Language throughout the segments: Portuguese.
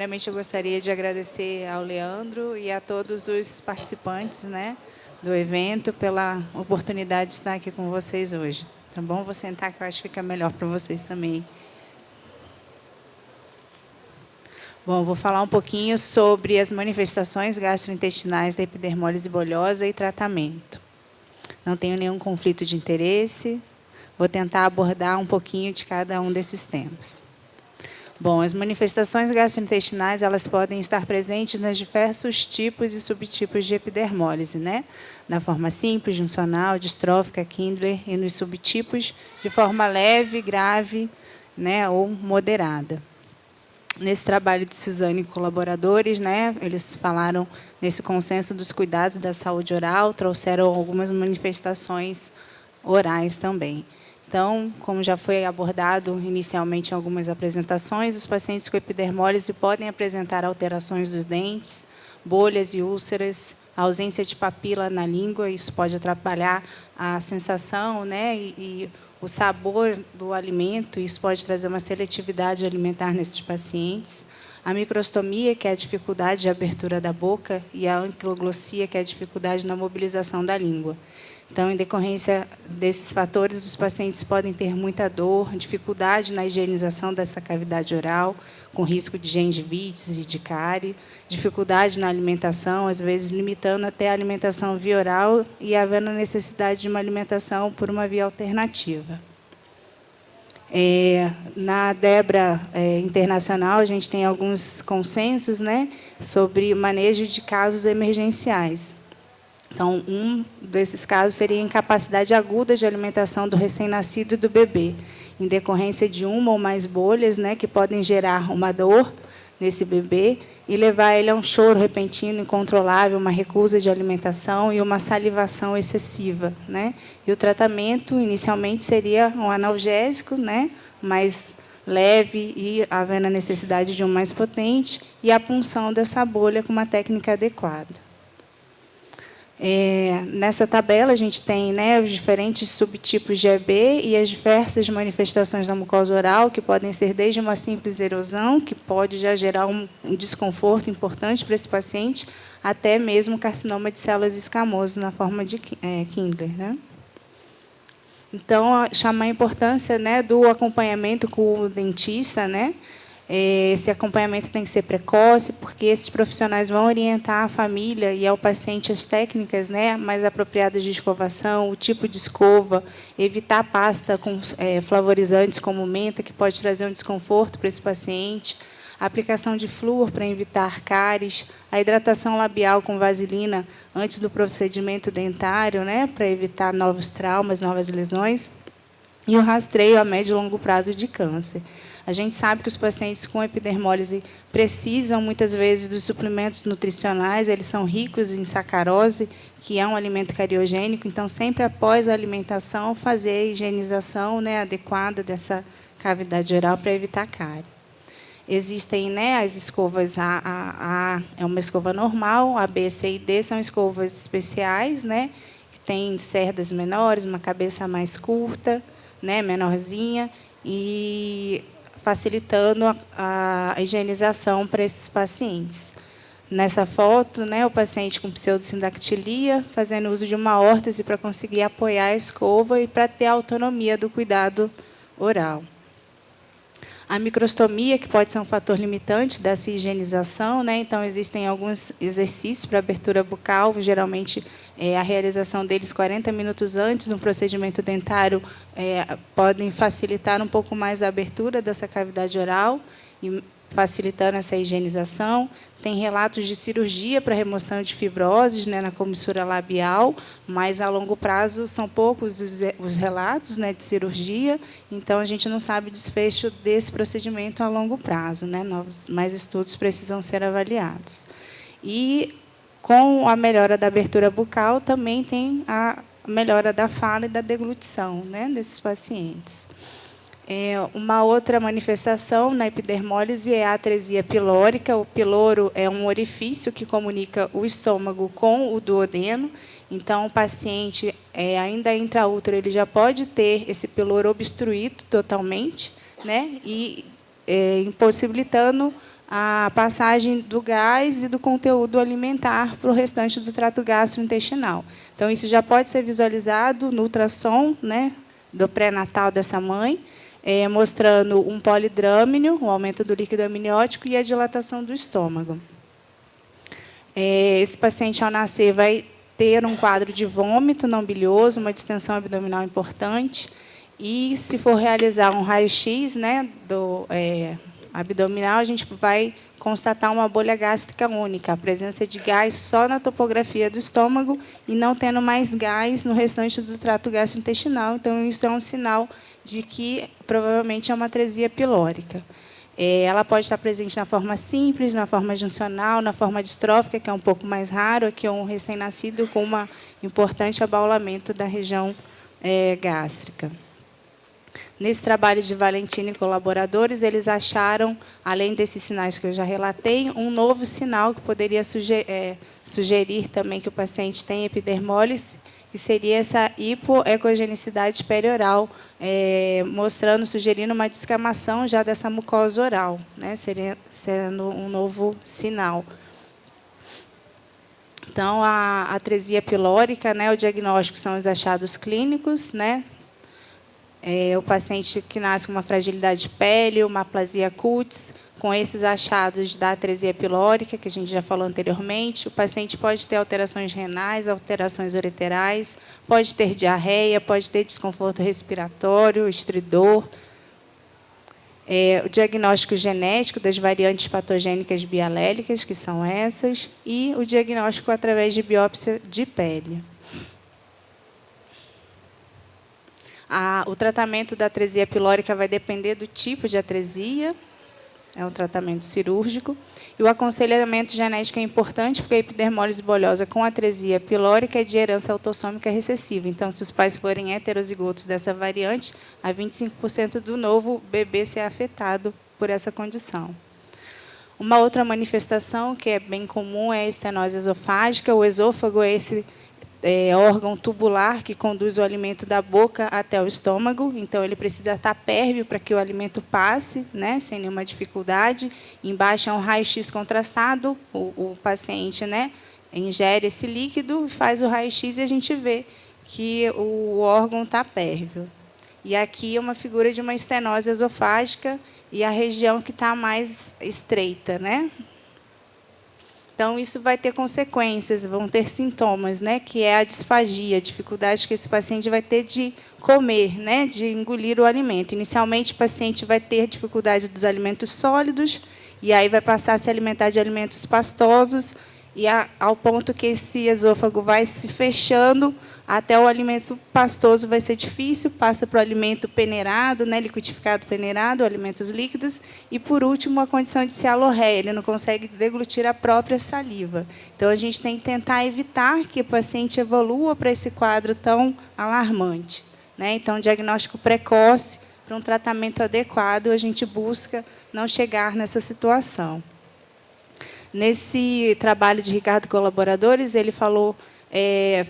primeiramente, eu gostaria de agradecer ao Leandro e a todos os participantes, né, do evento pela oportunidade de estar aqui com vocês hoje. Tá bom? Vou sentar, que eu acho que fica melhor para vocês também. Bom, vou falar um pouquinho sobre as manifestações gastrointestinais da epidermólise bulhosa e tratamento. Não tenho nenhum conflito de interesse. Vou tentar abordar um pouquinho de cada um desses temas. Bom, as manifestações gastrointestinais, elas podem estar presentes nos diversos tipos e subtipos de epidermólise, né? Na forma simples, juncional, distrófica, Kindler, e nos subtipos de forma leve, grave, né, ou moderada. Nesse trabalho de Suzane e colaboradores, né, eles falaram nesse consenso dos cuidados da saúde oral, trouxeram algumas manifestações orais também. Então, como já foi abordado inicialmente em algumas apresentações, os pacientes com epidermólise podem apresentar alterações dos dentes, bolhas e úlceras, ausência de papila na língua, isso pode atrapalhar a sensação, né, e o sabor do alimento, isso pode trazer uma seletividade alimentar nesses pacientes. A microstomia, que é a dificuldade de abertura da boca, e a anquiloglossia, que é a dificuldade na mobilização da língua. Então, em decorrência desses fatores, os pacientes podem ter muita dor, dificuldade na higienização dessa cavidade oral, com risco de gengivites e de cárie, dificuldade na alimentação, às vezes limitando até a alimentação via oral e havendo necessidade de uma alimentação por uma via alternativa. Na DEBRA internacional, a gente tem alguns consensos, né, sobre manejo de casos emergenciais. Então, um desses casos seria a incapacidade aguda de alimentação do recém-nascido e do bebê, em decorrência de uma ou mais bolhas, né, que podem gerar uma dor nesse bebê e levar ele a um choro repentino, incontrolável, uma recusa de alimentação e uma salivação excessiva, né? E o tratamento, inicialmente, seria um analgésico, né, mais leve e havendo a necessidade de um mais potente, e a punção dessa bolha com uma técnica adequada. Nessa tabela, a gente tem, né, os diferentes subtipos de EB e as diversas manifestações da mucosa oral, que podem ser desde uma simples erosão, que pode já gerar um desconforto importante para esse paciente, até mesmo carcinoma de células escamosas, na forma de Kindler, né? Então, chamar a importância, né, do acompanhamento com o dentista, né? Esse acompanhamento tem que ser precoce, porque esses profissionais vão orientar a família e ao paciente as técnicas, né, mais apropriadas de escovação, o tipo de escova, evitar pasta com flavorizantes como menta, que pode trazer um desconforto para esse paciente, a aplicação de flúor para evitar cáries, a hidratação labial com vaselina antes do procedimento dentário, né, para evitar novos traumas, novas lesões, e o rastreio a médio e longo prazo de câncer. A gente sabe que os pacientes com epidermólise precisam, muitas vezes, dos suplementos nutricionais, eles são ricos em sacarose, que é um alimento cariogênico, então, sempre após a alimentação, fazer a higienização, né, adequada dessa cavidade oral para evitar cárie. Existem, né, as escovas A é uma escova normal, a B, C e D são escovas especiais, né, que têm cerdas menores, uma cabeça mais curta, né, menorzinha, e facilitando a higienização para esses pacientes. Nessa foto, né, o paciente com pseudosindactilia, fazendo uso de uma órtese para conseguir apoiar a escova e para ter a autonomia do cuidado oral. A microstomia, que pode ser um fator limitante dessa higienização, né? Então, existem alguns exercícios para abertura bucal, geralmente a realização deles 40 minutos antes do procedimento dentário podem facilitar um pouco mais a abertura dessa cavidade oral e facilitando essa higienização. Tem relatos de cirurgia para remoção de fibroses, né, na comissura labial, mas, a longo prazo, são poucos os relatos, né, de cirurgia, então, a gente não sabe o desfecho desse procedimento a longo prazo, né, mais estudos precisam ser avaliados. E, com a melhora da abertura bucal, também tem a melhora da fala e da deglutição, né, desses pacientes. Uma outra manifestação na epidermólise é a atresia pilórica. O piloro é um orifício que comunica o estômago com o duodeno. Então, o paciente, ainda intraútero, ele já pode ter esse piloro obstruído totalmente, né, e impossibilitando a passagem do gás e do conteúdo alimentar para o restante do trato gastrointestinal. Então, isso já pode ser visualizado no ultrassom, né, do pré-natal dessa mãe, mostrando um polidrâmino, o aumento do líquido amniótico e a dilatação do estômago. Esse paciente, ao nascer, vai ter um quadro de vômito não bilioso, uma distensão abdominal importante, e, se for realizar um raio-x, né, abdominal, a gente vai constatar uma bolha gástrica única, a presença de gás só na topografia do estômago e não tendo mais gás no restante do trato gastrointestinal. Então, isso é um sinal de que provavelmente é uma atresia pilórica. Ela pode estar presente na forma simples, na forma juncional, na forma distrófica, que é um pouco mais raro, que é um recém-nascido com um importante abaulamento da região gástrica. Nesse trabalho de Valentina e colaboradores, eles acharam, além desses sinais que eu já relatei, um novo sinal que poderia sugerir também que o paciente tem epidermólise, que seria essa hipoecogenicidade perioral, sugerindo uma descamação já dessa mucosa oral, né, sendo um novo sinal. Então, a atresia pilórica, né, o diagnóstico são os achados clínicos, né, o paciente que nasce com uma fragilidade de pele, uma aplasia cutis, com esses achados da atresia pilórica, que a gente já falou anteriormente, o paciente pode ter alterações renais, alterações ureterais, pode ter diarreia, pode ter desconforto respiratório, estridor. O diagnóstico genético das variantes patogênicas bialélicas, que são essas, e o diagnóstico através de biópsia de pele. O tratamento da atresia pilórica vai depender do tipo de atresia, é um tratamento cirúrgico. E o aconselhamento genético é importante, porque a epidermólise bolhosa com atresia pilórica é de herança autossômica recessiva. Então, se os pais forem heterozigotos dessa variante, há 25% do novo bebê ser afetado por essa condição. Uma outra manifestação que é bem comum é a estenose esofágica. O esôfago é esse órgão tubular que conduz o alimento da boca até o estômago. Então, ele precisa estar pérvio para que o alimento passe, né, sem nenhuma dificuldade. Embaixo é um raio-x contrastado. O paciente, né, ingere esse líquido, faz o raio-x e a gente vê que o órgão está pérvio. E aqui é uma figura de uma estenose esofágica e a região que está mais estreita, né? Então, isso vai ter consequências, vão ter sintomas, né, que é a disfagia, a dificuldade que esse paciente vai ter de comer, né, de engolir o alimento. Inicialmente, o paciente vai ter dificuldade dos alimentos sólidos, e aí vai passar a se alimentar de alimentos pastosos, e ao ponto que esse esôfago vai se fechando, até o alimento pastoso vai ser difícil, passa para o alimento peneirado, né, liquidificado peneirado, alimentos líquidos, e, por último, a condição de cialorreia, ele não consegue deglutir a própria saliva. Então, a gente tem que tentar evitar que o paciente evolua para esse quadro tão alarmante, né? Então, diagnóstico precoce, para um tratamento adequado, a gente busca não chegar nessa situação. Nesse trabalho de Ricardo e colaboradores, ele falou,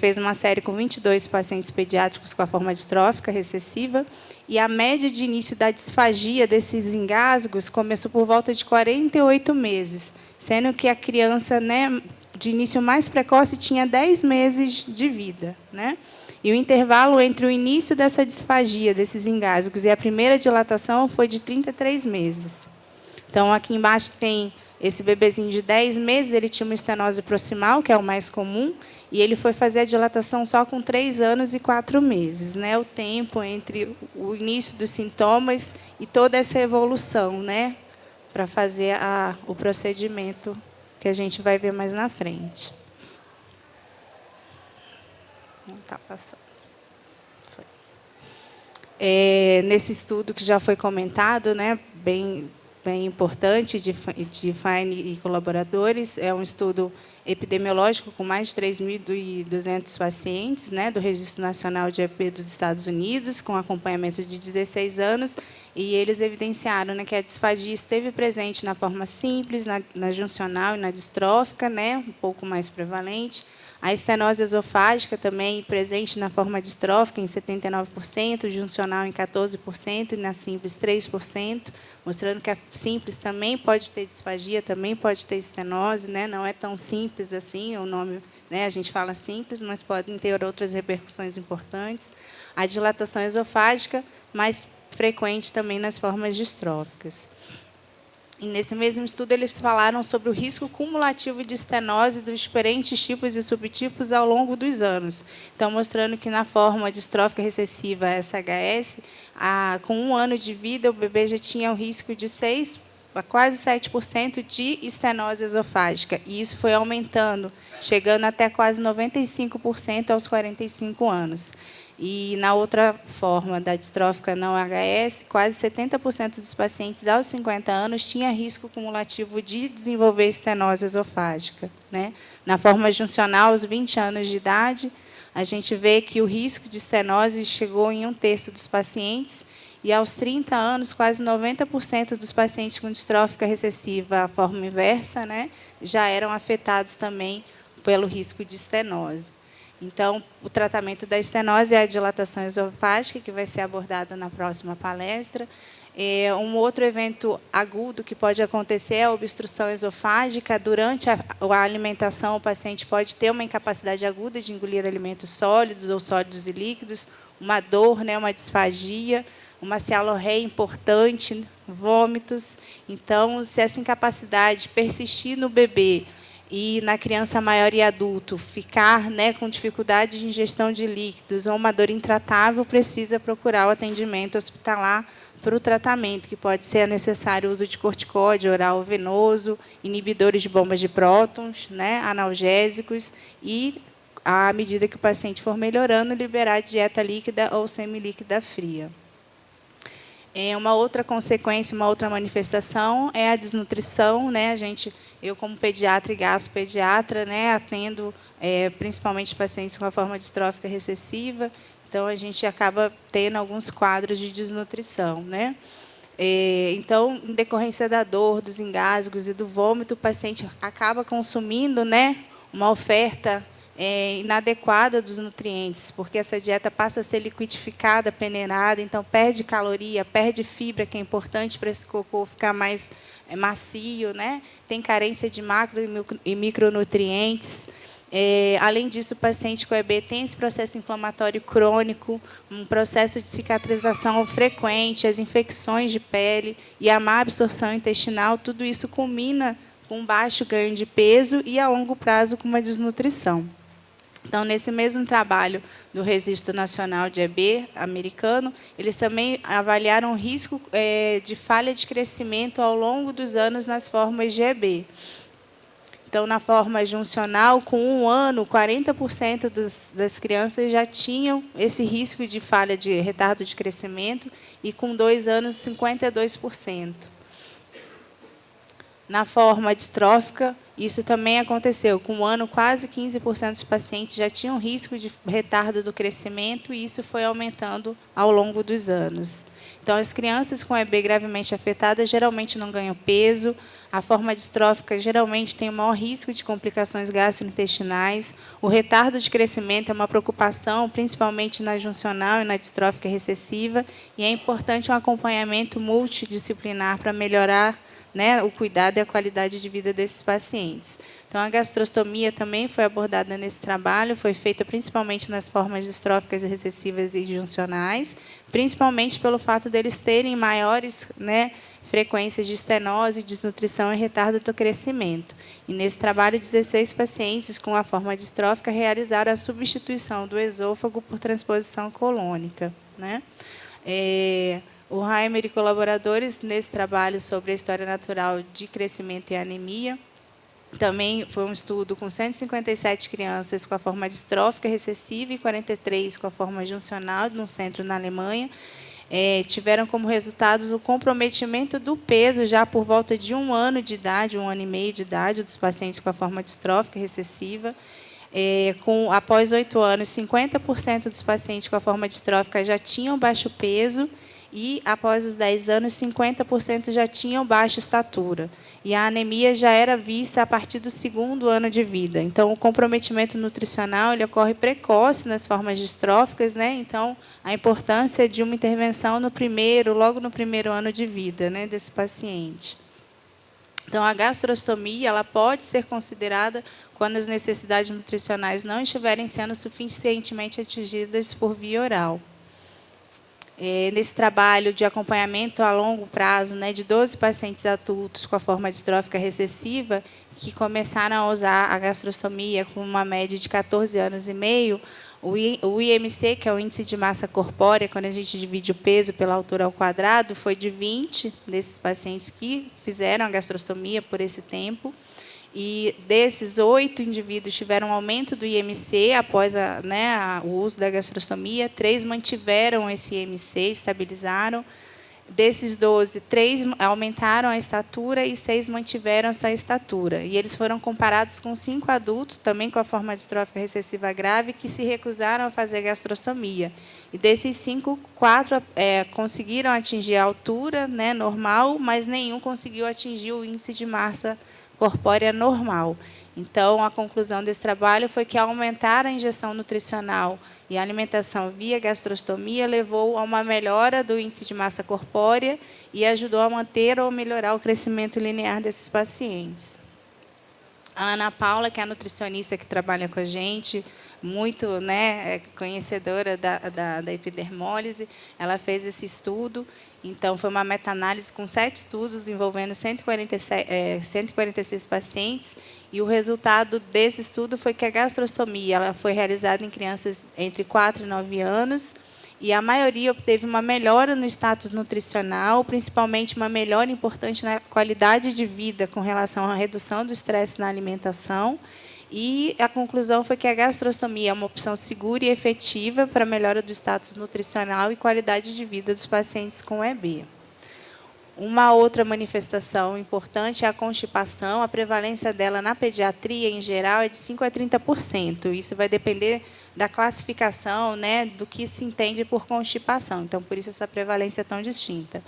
fez uma série com 22 pacientes pediátricos com a forma distrófica recessiva, e a média de início da disfagia desses engasgos começou por volta de 48 meses, sendo que a criança, né, de início mais precoce tinha 10 meses de vida, né? E o intervalo entre o início dessa disfagia, desses engasgos, e a primeira dilatação foi de 33 meses. Então, aqui embaixo tem esse bebezinho de 10 meses, ele tinha uma estenose proximal, que é o mais comum, e ele foi fazer a dilatação só com 3 anos e 4 meses, né? O tempo entre o início dos sintomas e toda essa evolução, né, para fazer o procedimento que a gente vai ver mais na frente. Não está passando. Foi. Nesse estudo que já foi comentado, né, bem importante, de Fine e colaboradores, é um estudo epidemiológico com mais de 3.200 pacientes, né, do Registro Nacional de EP dos Estados Unidos, com acompanhamento de 16 anos, e eles evidenciaram, né, que a disfagia esteve presente na forma simples, na juncional e na distrófica, né, um pouco mais prevalente. A estenose esofágica também presente na forma distrófica em 79%, juncional em 14% e na simples 3%, mostrando que a simples também pode ter disfagia, também pode ter estenose, né? Não é tão simples assim, o nome, né? A gente fala simples, mas podem ter outras repercussões importantes. A dilatação esofágica, mais frequente também nas formas distróficas. E, nesse mesmo estudo, eles falaram sobre o risco cumulativo de estenose dos diferentes tipos e subtipos ao longo dos anos. Então, mostrando que, na forma distrófica recessiva SHS, com 1 ano de vida, o bebê já tinha o risco de 6% a quase 7% de estenose esofágica. E isso foi aumentando, chegando até quase 95% aos 45 anos. E, na outra forma da distrófica não HS, quase 70% dos pacientes aos 50 anos tinha risco cumulativo de desenvolver estenose esofágica, né? Na forma juncional, aos 20 anos de idade, a gente vê que o risco de estenose chegou em 1/3 dos pacientes, e aos 30 anos, quase 90% dos pacientes com distrófica recessiva, a forma inversa, né, já eram afetados também pelo risco de estenose. Então, o tratamento da estenose é a dilatação esofágica, que vai ser abordada na próxima palestra. Um outro evento agudo que pode acontecer é a obstrução esofágica. Durante a alimentação, o paciente pode ter uma incapacidade aguda de engolir alimentos sólidos ou sólidos e líquidos, uma dor, né, uma disfagia, uma cialorreia importante, vômitos. Então, se essa incapacidade persistir no bebê e na criança maior e adulto ficar, né, com dificuldade de ingestão de líquidos ou uma dor intratável, precisa procurar o atendimento hospitalar para o tratamento, que pode ser necessário o uso de corticóide oral ou venoso, inibidores de bombas de prótons, né, analgésicos, e, à medida que o paciente for melhorando, liberar dieta líquida ou semilíquida fria. Uma outra consequência, uma outra manifestação é a desnutrição, né? Eu, como pediatra e gastropediatra, né, atendo principalmente pacientes com a forma distrófica recessiva, então a gente acaba tendo alguns quadros de desnutrição, né? Então, em decorrência da dor, dos engasgos e do vômito, o paciente acaba consumindo, né, uma oferta inadequada dos nutrientes, porque essa dieta passa a ser liquidificada, peneirada, então perde caloria, perde fibra, que é importante para esse cocô ficar mais macio, né? Tem carência de macro e micronutrientes. Além disso, o paciente com EB tem esse processo inflamatório crônico, um processo de cicatrização frequente, as infecções de pele e a má absorção intestinal, tudo isso culmina com baixo ganho de peso e, a longo prazo, com uma desnutrição. Então, nesse mesmo trabalho do Registro Nacional de EB americano, eles também avaliaram o risco de falha de crescimento ao longo dos anos nas formas de EB. Então, na forma juncional, com 1 ano, 40% das crianças já tinham esse risco de falha de retardo de crescimento, e com 2 anos, 52%. Na forma distrófica, isso também aconteceu. Com 1 ano, quase 15% dos pacientes já tinham risco de retardo do crescimento, e isso foi aumentando ao longo dos anos. Então, as crianças com EB gravemente afetadas geralmente não ganham peso. A forma distrófica geralmente tem o maior risco de complicações gastrointestinais. O retardo de crescimento é uma preocupação, principalmente na juncional e na distrófica recessiva, e é importante um acompanhamento multidisciplinar para melhorar, né, o cuidado e a qualidade de vida desses pacientes. Então, a gastrostomia também foi abordada nesse trabalho, foi feita principalmente nas formas distróficas recessivas e juncionais, principalmente pelo fato deles terem maiores, né, frequências de estenose, desnutrição e retardo do crescimento. E, nesse trabalho, 16 pacientes com a forma distrófica realizaram a substituição do esôfago por transposição colônica, né? O Heimer e colaboradores, nesse trabalho sobre a história natural de crescimento e anemia, também foi um estudo com 157 crianças com a forma distrófica recessiva e 43 com a forma juncional, num centro na Alemanha. Tiveram como resultados o comprometimento do peso já por volta de 1 ano de idade, 1 ano e meio de idade, dos pacientes com a forma distrófica recessiva. Após 8 anos, 50% dos pacientes com a forma distrófica já tinham baixo peso, e, após os 10 anos, 50% já tinham baixa estatura. e a anemia já era vista a partir do 2º ano de vida. Então, o comprometimento nutricional ele ocorre precoce nas formas distróficas, né? Então, a importância de uma intervenção logo no primeiro ano de vida, né, desse paciente. Então, a gastrostomia ela pode ser considerada quando as necessidades nutricionais não estiverem sendo suficientemente atingidas por via oral. Nesse trabalho de acompanhamento a longo prazo, né, de 12 pacientes adultos com a forma distrófica recessiva, que começaram a usar a gastrostomia com uma média de 14 anos e meio, o IMC, que é o índice de massa corpórea, quando a gente divide o peso pela altura ao quadrado, foi de 20 desses pacientes que fizeram a gastrostomia por esse tempo. E desses 8 indivíduos tiveram um aumento do IMC após o uso da gastrostomia, 3 mantiveram esse IMC, estabilizaram. Desses 12, 3 aumentaram a estatura e 6 mantiveram sua estatura. E eles foram comparados com 5 adultos, também com a forma distrófica recessiva grave, que se recusaram a fazer gastrostomia. E desses 5, 4 conseguiram atingir a altura, né, normal, mas nenhum conseguiu atingir o índice de massa corpórea normal. Então, a conclusão desse trabalho foi que, ao aumentar a injeção nutricional e a alimentação via gastrostomia, levou a uma melhora do índice de massa corpórea e ajudou a manter ou melhorar o crescimento linear desses pacientes. A Ana Paula, que é a nutricionista que trabalha com a gente, muito conhecedora da epidermólise, ela fez esse estudo. Então, foi uma meta-análise com 7 estudos envolvendo 146 pacientes, e o resultado desse estudo foi que a gastrostomia ela foi realizada em crianças entre 4 e 9 anos, e a maioria obteve uma melhora no status nutricional, principalmente uma melhora importante na qualidade de vida com relação à redução do estresse na alimentação. E a conclusão foi que a gastrostomia é uma opção segura e efetiva para a melhora do status nutricional e qualidade de vida dos pacientes com EB. Uma outra manifestação importante é a constipação. A prevalência dela na pediatria, em geral, é de 5% a 30%. Isso vai depender da classificação, né, do que se entende por constipação. Então, por isso, essa prevalência é tão distinta.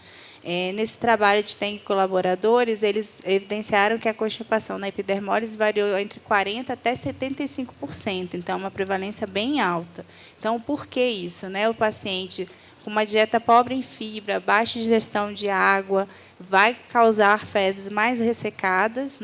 Nesse trabalho de TENG colaboradores, eles evidenciaram que a constipação na epidermólise variou entre 40% até 75%. Então, é uma prevalência bem alta. Então, por que isso? O paciente com uma dieta pobre em fibra, baixa ingestão de água, vai causar fezes mais ressecadas,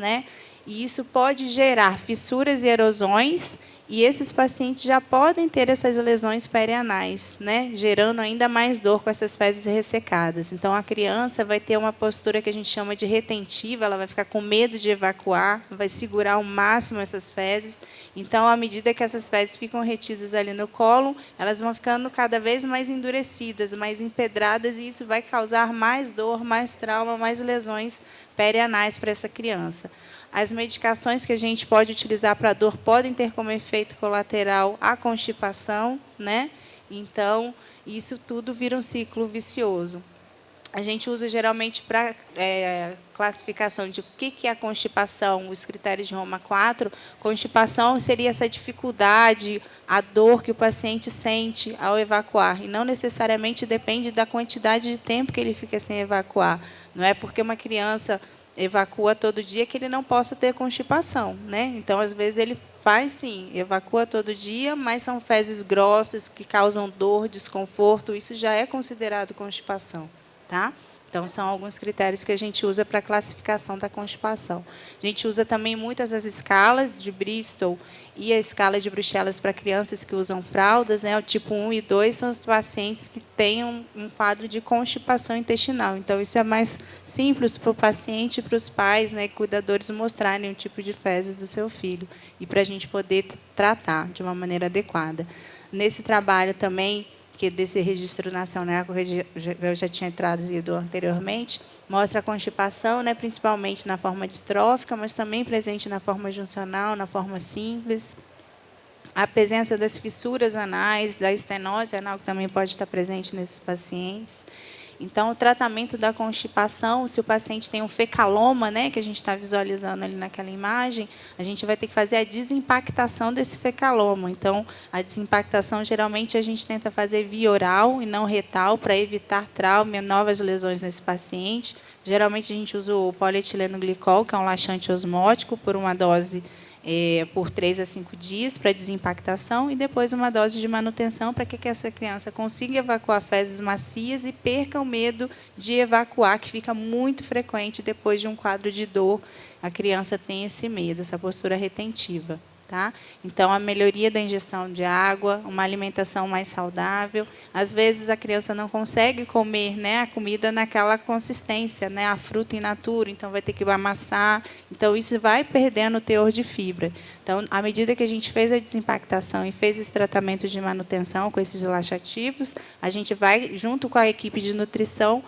e isso pode gerar fissuras e erosões, e esses pacientes já podem ter essas lesões perianais, gerando ainda mais dor com essas fezes ressecadas. Então, a criança vai ter uma postura que a gente chama de retentiva, ela vai ficar com medo de evacuar, vai segurar ao máximo essas fezes. Então, à medida que essas fezes ficam retidas ali no colo, elas vão ficando cada vez mais endurecidas, mais empedradas, e isso vai causar mais dor, mais trauma, mais lesões perianais para essa criança. As medicações que a gente pode utilizar para a dor podem ter como efeito colateral a constipação, Então, isso tudo vira um ciclo vicioso. A gente usa geralmente para classificação de o que é a constipação, os critérios de Roma 4. Constipação seria essa dificuldade, a dor que o paciente sente ao evacuar, e não necessariamente depende da quantidade de tempo que ele fica sem evacuar. Não é porque uma criança evacua todo dia que ele não possa ter constipação, Então, às vezes, ele faz, sim, evacua todo dia, mas são fezes grossas que causam dor, desconforto, isso já é considerado constipação, tá? Então, são alguns critérios que a gente usa para a classificação da constipação. A gente usa também muitas as escalas de Bristol e a escala de Bruxelas para crianças que usam fraldas. O tipo 1 e 2 são os pacientes que têm um quadro de constipação intestinal. Então, isso é mais simples para o paciente e para os pais, cuidadores, mostrarem o tipo de fezes do seu filho e para a gente poder tratar de uma maneira adequada. Nesse trabalho também, que desse registro nacional, que eu já tinha trazido anteriormente, mostra a constipação, principalmente na forma distrófica, mas também presente na forma juncional, na forma simples. A presença das fissuras anais, da estenose anal, que também pode estar presente nesses pacientes. Então, o tratamento da constipação, se o paciente tem um fecaloma, que a gente está visualizando ali naquela imagem, a gente vai ter que fazer a desimpactação desse fecaloma. Então, a desimpactação, geralmente, a gente tenta fazer via oral e não retal, para evitar trauma e novas lesões nesse paciente. Geralmente, a gente usa o polietileno glicol, que é um laxante osmótico, por uma dose por 3 a 5 dias para desimpactação e depois uma dose de manutenção para que essa criança consiga evacuar fezes macias e perca o medo de evacuar, que fica muito frequente depois de um quadro de dor. A criança tem esse medo, essa postura retentiva. Tá? Então, a melhoria da ingestão de água, uma alimentação mais saudável. Às vezes, a criança não consegue comer, né, a comida naquela consistência, né, a fruta in natura, então vai ter que amassar. Então, isso vai perdendo o teor de fibra. Então, à medida que a gente fez a desimpactação e fez esse tratamento de manutenção com esses laxativos, a gente vai, junto com a equipe de nutrição,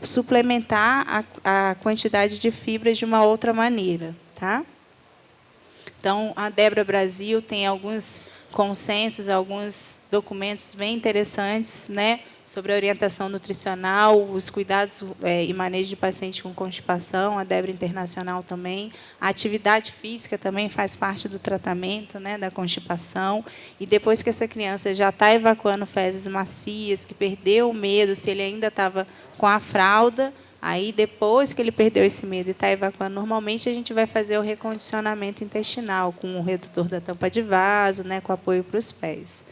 suplementar a quantidade de fibras de uma outra maneira. Tá? Então, a Debra Brasil tem alguns consensos, alguns documentos bem interessantes, né, sobre a orientação nutricional, os cuidados e manejo de paciente com constipação, a Debra Internacional também. A atividade física também faz parte do tratamento, né, da constipação. E depois que essa criança já está evacuando fezes macias, que perdeu o medo, se ele ainda estava com a fralda, aí, depois que ele perdeu esse medo e está evacuando normalmente, a gente vai fazer o recondicionamento intestinal, com o redutor da tampa de vaso, né, com apoio para os pés.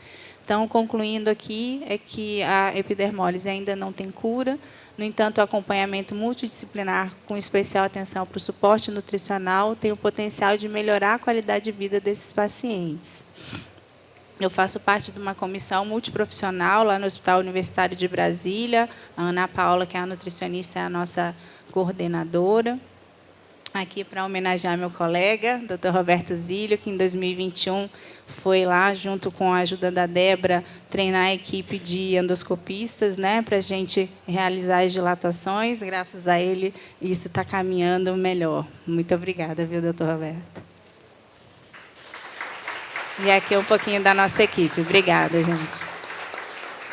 Então, concluindo aqui, é que a epidermólise ainda não tem cura. No entanto, o acompanhamento multidisciplinar, com especial atenção para o suporte nutricional, tem o potencial de melhorar a qualidade de vida desses pacientes. Eu faço parte de uma comissão multiprofissional lá no Hospital Universitário de Brasília. A Ana Paula, que é a nutricionista, é a nossa coordenadora. Aqui para homenagear meu colega, Dr. Roberto Zílio, que em 2021 foi lá, junto com a ajuda da Debra, treinar a equipe de endoscopistas, né, para a gente realizar as dilatações. Graças a ele, isso está caminhando melhor. Muito obrigada, viu, Dr. Roberto? E aqui um pouquinho da nossa equipe. Obrigada, gente.